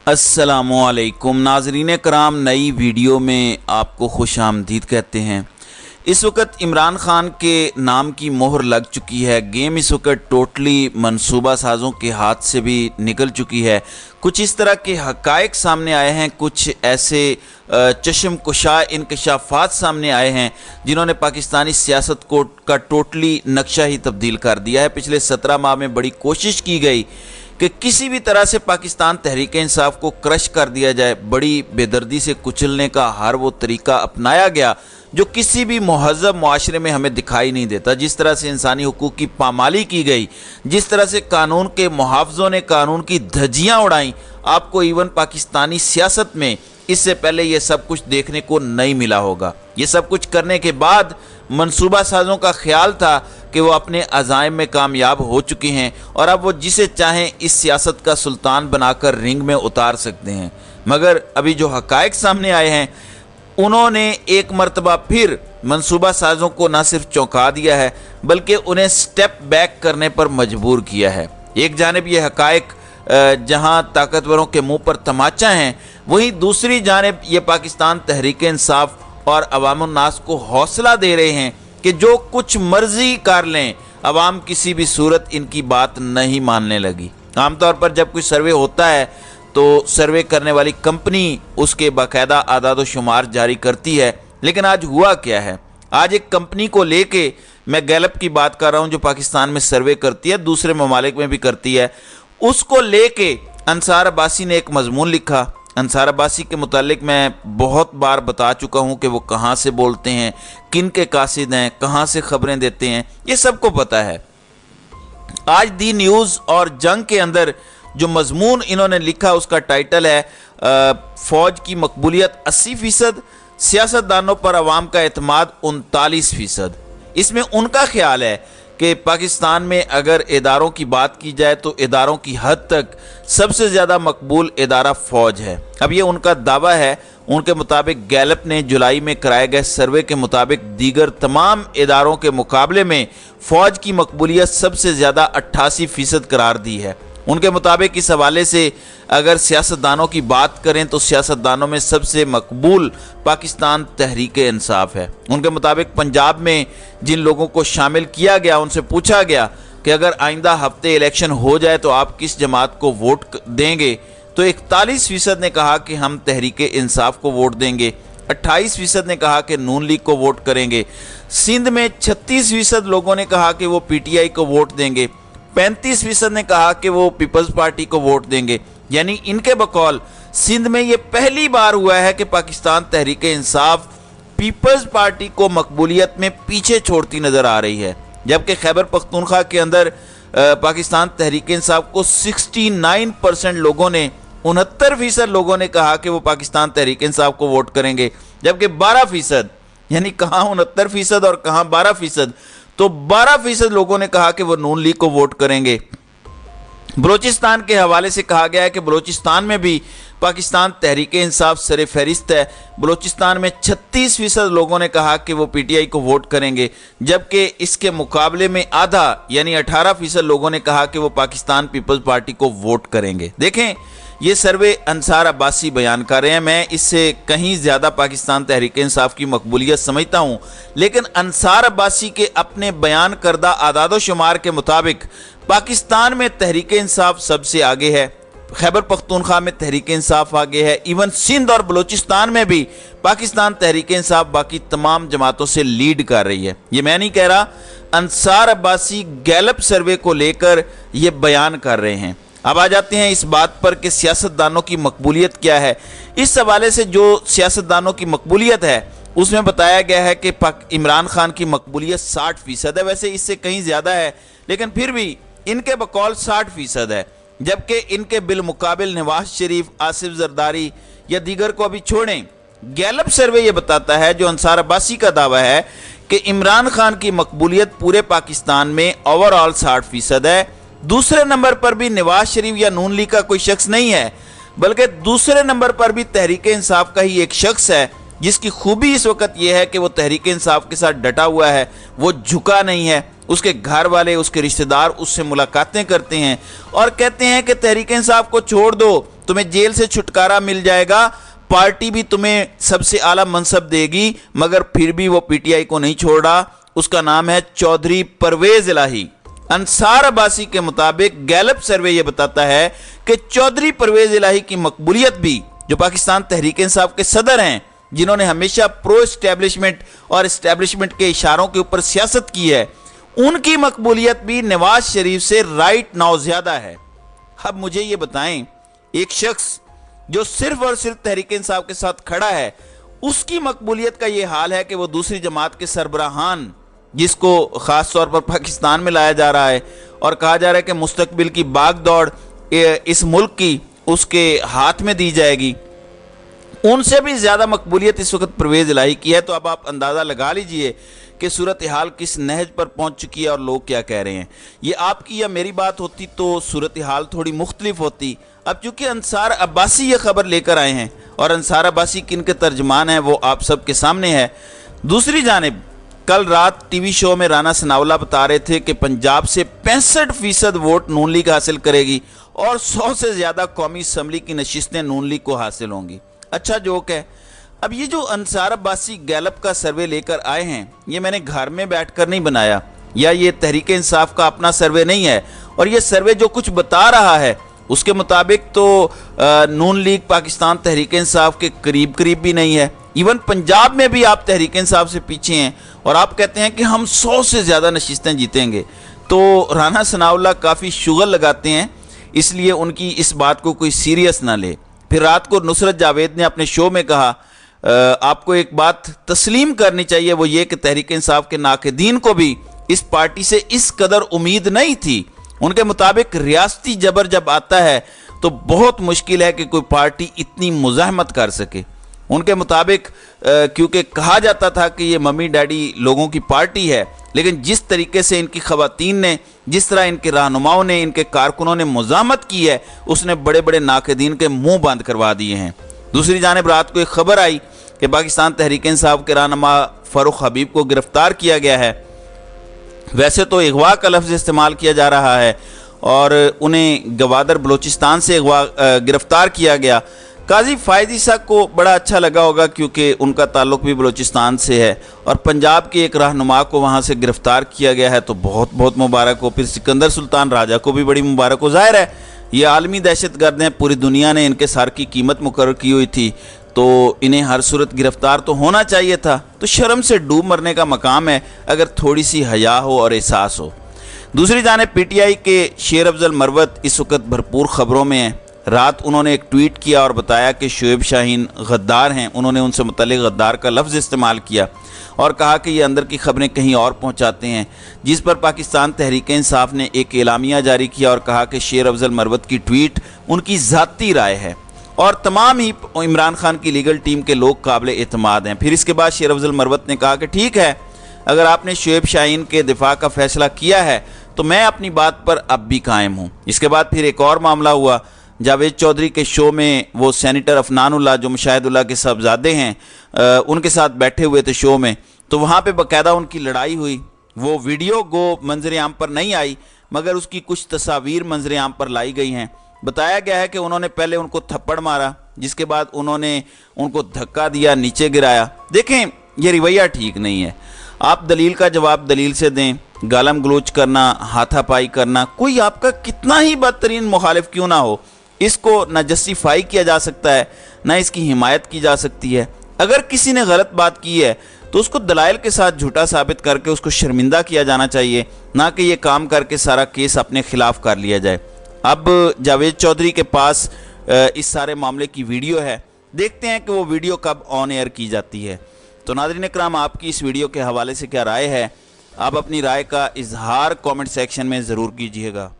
अस्सलामुअलैकुम नाज़रीन कराम, नई वीडियो में आपको खुश आमदीद कहते हैं। इस वक्त इमरान खान के नाम की मोहर लग चुकी है। गेम इस वक्त टोटली मंसूबा साज़ों के हाथ से भी निकल चुकी है। कुछ इस तरह के हक़ाइक़ सामने आए हैं, कुछ ऐसे चश्म कुशा इंकशाफात सामने आए हैं जिन्होंने पाकिस्तानी सियासत को का टोटली नक्शा ही तब्दील कर दिया है। पिछले 17 माह में बड़ी कोशिश की गई कि किसी भी तरह से पाकिस्तान तहरीक इंसाफ को क्रश कर दिया जाए। बड़ी बेदर्दी से कुचलने का हर वो तरीका अपनाया गया जो किसी भी महज़ब मुआशरे में हमें दिखाई नहीं देता। जिस तरह से इंसानी हुकूक की पामाली की गई, जिस तरह से कानून के मुहाफ़िज़ों ने कानून की धज्जियाँ उड़ाईं, आपको इवन पाकिस्तानी सियासत में इससे पहले ये सब कुछ देखने को नहीं मिला होगा। ये सब कुछ करने के बाद मंसूबा साज़ों का ख्याल था कि वो अपने अज़ाइम में कामयाब हो चुके हैं और अब वो जिसे चाहें इस सियासत का सुल्तान बनाकर रिंग में उतार सकते हैं। मगर अभी जो हक़ाइक़ सामने आए हैं, उन्होंने एक मरतबा फिर मंसूबा साज़ों को न सिर्फ चौंका दिया है बल्कि उन्हें स्टेप बैक करने पर मजबूर किया है। एक जानिब ये हक़ाइक़ जहां ताकतवरों के मुंह पर तमाचा हैं, वहीं दूसरी जानिब ये पाकिस्तान तहरीक इंसाफ और अवामुन नास को हौसला दे रहे हैं कि जो कुछ मर्जी कर लें, अवाम किसी भी सूरत इनकी बात नहीं मानने लगी। आमतौर पर जब कोई सर्वे होता है तो सर्वे करने वाली कंपनी उसके बाकायदा आदाद व शुमार जारी करती है, लेकिन आज हुआ क्या है? आज एक कंपनी को लेके, मैं गैलप की बात कर रहा हूँ जो पाकिस्तान में सर्वे करती है, दूसरे ममालिक में भी करती है, उसको लेके अंसार अब्बासी ने एक मजमून लिखा। अंसार अब्बासी के मुतालिक मैं बहुत बार बता चुका हूँ कि वो कहाँ से बोलते हैं, किन के कासिद हैं, कहाँ से खबरें देते हैं, ये सबको पता है। आज दी न्यूज़ और जंग के अंदर जो मजमून इन्होंने लिखा उसका टाइटल है फ़ौज की मकबूलियत 80%, सियासतदानों पर अवाम का एतमाद 39%। इसमें उनका ख्याल है कि पाकिस्तान में अगर इदारों की बात की जाए तो इदारों की हद तक सबसे ज़्यादा मकबूल इदारा फ़ौज है। अब ये उनका दावा है। उनके मुताबिक गैलप ने जुलाई में कराए गए सर्वे के मुताबिक दीगर तमाम इदारों के मुकाबले में फ़ौज की मकबूलियत सबसे ज़्यादा 88% करार दी है। उनके मुताबिक इस हवाले से अगर सियासतदानों की बात करें तो सियासतदानों में सबसे मकबूल पाकिस्तान तहरीक इंसाफ है। उनके मुताबिक पंजाब में जिन लोगों को शामिल किया गया, उनसे पूछा गया कि अगर आइंदा हफ्ते इलेक्शन हो जाए तो आप किस जमात को वोट देंगे, तो 41% ने कहा कि हम तहरीक इंसाफ को वोट देंगे, 28% ने कहा कि नून लीग को वोट करेंगे, सिंध में 36% लोगों ने कहा कि वो PTI को वोट देंगे, 35% ने कहा कि वो पीपल्स पार्टी को वोट देंगे। यानी इनके बकौल सिंध में ये पहली बार हुआ है कि पाकिस्तान तहरीक इंसाफ पीपल्स पार्टी को मकबूलियत में पीछे छोड़ती नज़र आ रही है, जबकि खैबर पख्तूनख्वा के अंदर पाकिस्तान तहरीक इंसाफ को 69% लोगों ने, 69% लोगों ने कहा कि वो पाकिस्तान तहरीक इंसाफ को वोट करेंगे, जबकि 12%, यानी कहाँ 69% और कहाँ 12%, तो 12% लोगों ने कहा कि वो नून लीग को वोट करेंगे। बलोचिस्तान के हवाले से कहा गया है कि बलोचिस्तान में भी पाकिस्तान तहरीक इंसाफ सर फहरिस्त है। बलोचिस्तान में 36% लोगों ने कहा कि वो PTI को वोट करेंगे, जबकि इसके मुकाबले में आधा यानी 18% लोगों ने कहा कि वो पाकिस्तान पीपल्स पार्टी को वोट करेंगे। देखें, ये सर्वे अंसार अब्बासी बयान कर रहे हैं। मैं इससे कहीं ज़्यादा पाकिस्तान तहरीक इंसाफ की मकबूलियत समझता हूँ, लेकिन अंसार अब्बासी के अपने बयान करदा आदाद शुमार के मुताबिक पाकिस्तान में तहरीक इंसाफ सबसे आगे है, खैबर पख्तूनख्वा में तहरीक इंसाफ आगे है, इवन सिंध और बलूचिस्तान में भी पाकिस्तान तहरीक इंसाफ बाकी तमाम जमातों से लीड कर रही है। ये मैं नहीं कह रहा, अंसार अब्बासी गैलप सर्वे को लेकर ये बयान कर रहे हैं। अब आ जाते हैं इस बात पर कि सियासतदानों की मकबूलियत क्या है। इस हवाले से जो सियासतदानों की मकबूलियत है उसमें बताया गया है कि इमरान खान की मकबूलियत 60% है। वैसे इससे कहीं ज़्यादा है, लेकिन फिर भी इनके बकौल 60% है, जबकि इनके बिलमुकाबिल नवाज शरीफ, आसिफ जरदारी या दीगर को अभी छोड़ें। गैलप सर्वे ये बताता है, जो अंसार अब्बासी का दावा है, कि इमरान खान की मकबूलियत पूरे पाकिस्तान में ओवरऑल 60% है। दूसरे नंबर पर भी नवाज शरीफ या नून लीग का कोई शख्स नहीं है, बल्कि दूसरे नंबर पर भी तहरीक इंसाफ का ही एक शख्स है, जिसकी खूबी इस वक्त यह है कि वो तहरीक इंसाफ के साथ डटा हुआ है, वो झुका नहीं है। उसके घर वाले, उसके रिश्तेदार उससे मुलाकातें करते हैं और कहते हैं कि तहरीक इंसाफ को छोड़ दो, तुम्हें जेल से छुटकारा मिल जाएगा, पार्टी भी तुम्हें सबसे आला मनसब देगी, मगर फिर भी वो पीटीआई को नहीं छोड़ रहा। उसका नाम है चौधरी परवेज इलाही। अंसार अब्बासी के मुताबिक गैलप सर्वे ये बताता है कि चौधरी परवेज इलाही की मकबूलियत भी, जो पाकिस्तान तहरीक इंसाफ के सदर हैं, जिन्होंने हमेशा प्रो एस्टेब्लिशमेंट और एस्टेब्लिशमेंट के इशारों के ऊपर सियासत की है, उनकी मकबूलियत भी नवाज शरीफ से राइट नाउ ज्यादा है। अब मुझे ये बताएं, एक शख्स जो सिर्फ और सिर्फ तहरीक इंसाफ के साथ खड़ा है, उसकी मकबूलियत का ये हाल है कि वो दूसरी जमात के सरबराहान, जिसको ख़ास तौर पर पाकिस्तान में लाया जा रहा है और कहा जा रहा है कि मुस्तकबिल की बागदौड़ इस मुल्क की उसके हाथ में दी जाएगी, उनसे भी ज़्यादा मकबूलियत इस वक्त परवेज इलाही की है। तो अब आप अंदाज़ा लगा लीजिए कि सूरत हाल किस नहज पर पहुंच चुकी है और लोग क्या कह रहे हैं। ये आपकी या मेरी बात होती तो सूरत हाल थोड़ी मुख्तलिफ होती। अब चूंकि अंसार अब्बासी ये खबर लेकर आए हैं और अंसार अब्बासी किन के तर्जमान हैं वो आप सबके सामने है। दूसरी जानिब कल रात टीवी शो में राना सनाउल्लाह बता रहे थे कि पंजाब से 65% वोट नून लीग हासिल करेगी और 100 से ज़्यादा कौमी असम्बली की नशिस्तें नून लीग को हासिल होंगी। अच्छा जोक है। अब ये जो अंसार अब्बासी गैलप का सर्वे लेकर आए हैं, ये मैंने घर में बैठकर नहीं बनाया, या ये तहरीक इंसाफ का अपना सर्वे नहीं है, और ये सर्वे जो कुछ बता रहा है उसके मुताबिक तो नून लीग पाकिस्तान तहरीक इंसाफ के करीब करीब भी नहीं है। इवन पंजाब में भी आप तहरीक इंसाफ से पीछे हैं और आप कहते हैं कि हम 100 से ज़्यादा नशिस्तें जीतेंगे। तो राना सनाउल्लाह काफ़ी शुगल लगाते हैं, इसलिए उनकी इस बात को कोई सीरियस ना ले। फिर रात को नुसरत जावेद ने अपने शो में कहा, आपको एक बात तस्लीम करनी चाहिए, वो ये कि तहरीक इंसाफ के नाक़दीन को भी इस पार्टी से इस कदर उम्मीद नहीं थी। उनके मुताबिक रियासती जबर जब आता है तो बहुत मुश्किल है कि कोई पार्टी इतनी मुज़ाहमत कर सके। उनके मुताबिक क्योंकि कहा जाता था कि ये मम्मी डैडी लोगों की पार्टी है, लेकिन जिस तरीके से इनकी ख़वातीन ने, जिस तरह इनके रहनुमाओं ने, इनके कारकुनों ने मुज़ाहमत की है, उसने बड़े बड़े नाक़दीन के मुंह बंद करवा दिए हैं। दूसरी जानिब रात को एक खबर आई कि पाकिस्तान तहरीक इंसाफ के रहनुमा फ़ारूक हबीब को गिरफ़्तार किया गया है। वैसे तो अगवा का लफ्ज़ इस्तेमाल किया जा रहा है और उन्हें गवादर बलोचिस्तान से गिरफ़्तार किया गया। काजी फ़ायदी साहब को बड़ा अच्छा लगा होगा क्योंकि उनका ताल्लुक़ भी बलोचिस्तान से है और पंजाब के एक रहनुमा को वहाँ से गिरफ़्तार किया गया है, तो बहुत बहुत मुबारक हो। फिर सिकंदर सुल्तान राजा को भी बड़ी मुबारक हो। ज़ाहिर है ये आलमी दहशतगर्द हैं, पूरी दुनिया ने इनके सर की कीमत मुकर्रर की हुई थी, तो इन्हें हर सूरत गिरफ़्तार तो होना चाहिए था। तो शर्म से डूब मरने का मकाम है अगर थोड़ी सी हया हो और एहसास हो। दूसरी जानिब पीटीआई के शेर अफजल मरवत इस वक्त भरपूर ख़बरों में हैं। रात उन्होंने एक ट्वीट किया और बताया कि शुएब शाहीन गद्दार हैं। उन्होंने उनसे मुतल्लिक़ गद्दार का लफ्ज़ इस्तेमाल किया और कहा कि ये अंदर की खबरें कहीं और पहुंचाते हैं, जिस पर पाकिस्तान तहरीक इंसाफ ने एक एलामिया जारी किया और कहा कि शेर अफजल मरवत की ट्वीट उनकी ज़ाती राय है और तमाम ही इमरान खान की लीगल टीम के लोग काबिल एतमाद हैं। फिर इसके बाद शेर अफजल मरवत ने कहा कि ठीक है, अगर आपने शुएब शाहीन के दिफा का फैसला किया है तो मैं अपनी बात पर अब भी कायम हूँ। इसके बाद फिर एक और मामला हुआ। जावेद चौधरी के शो में वो सेनेटर अफनानुल्लाह जो मुशाहिदुल्लाह के साहबजादे हैं उनके साथ बैठे हुए थे शो में, तो वहाँ पे बाकायदा उनकी लड़ाई हुई। वो वीडियो गो मंजर आम पर नहीं आई मगर उसकी कुछ तस्वीर मंजर आम पर लाई गई हैं। बताया गया है कि उन्होंने पहले उनको थप्पड़ मारा, जिसके बाद उन्होंने उनको धक्का दिया, नीचे गिराया। देखें ये रवैया ठीक नहीं है। आप दलील का जवाब दलील से दें। गालम गलोच करना, हाथापाई करना, कोई आपका कितना ही बदतरीन मुखालिफ क्यों ना हो, इसको न जस्टिफाई किया जा सकता है न इसकी हिमायत की जा सकती है। अगर किसी ने गलत बात की है तो उसको दलाइल के साथ झूठा साबित करके उसको शर्मिंदा किया जाना चाहिए, ना कि ये काम करके सारा केस अपने खिलाफ कर लिया जाए। अब जावेद चौधरी के पास इस सारे मामले की वीडियो है, देखते हैं कि वो वीडियो कब ऑन एयर की जाती है। तो नाज़रीन इकराम, आपकी इस वीडियो के हवाले से क्या राय है? आप अपनी राय का इजहार कमेंट सेक्शन में ज़रूर कीजिएगा।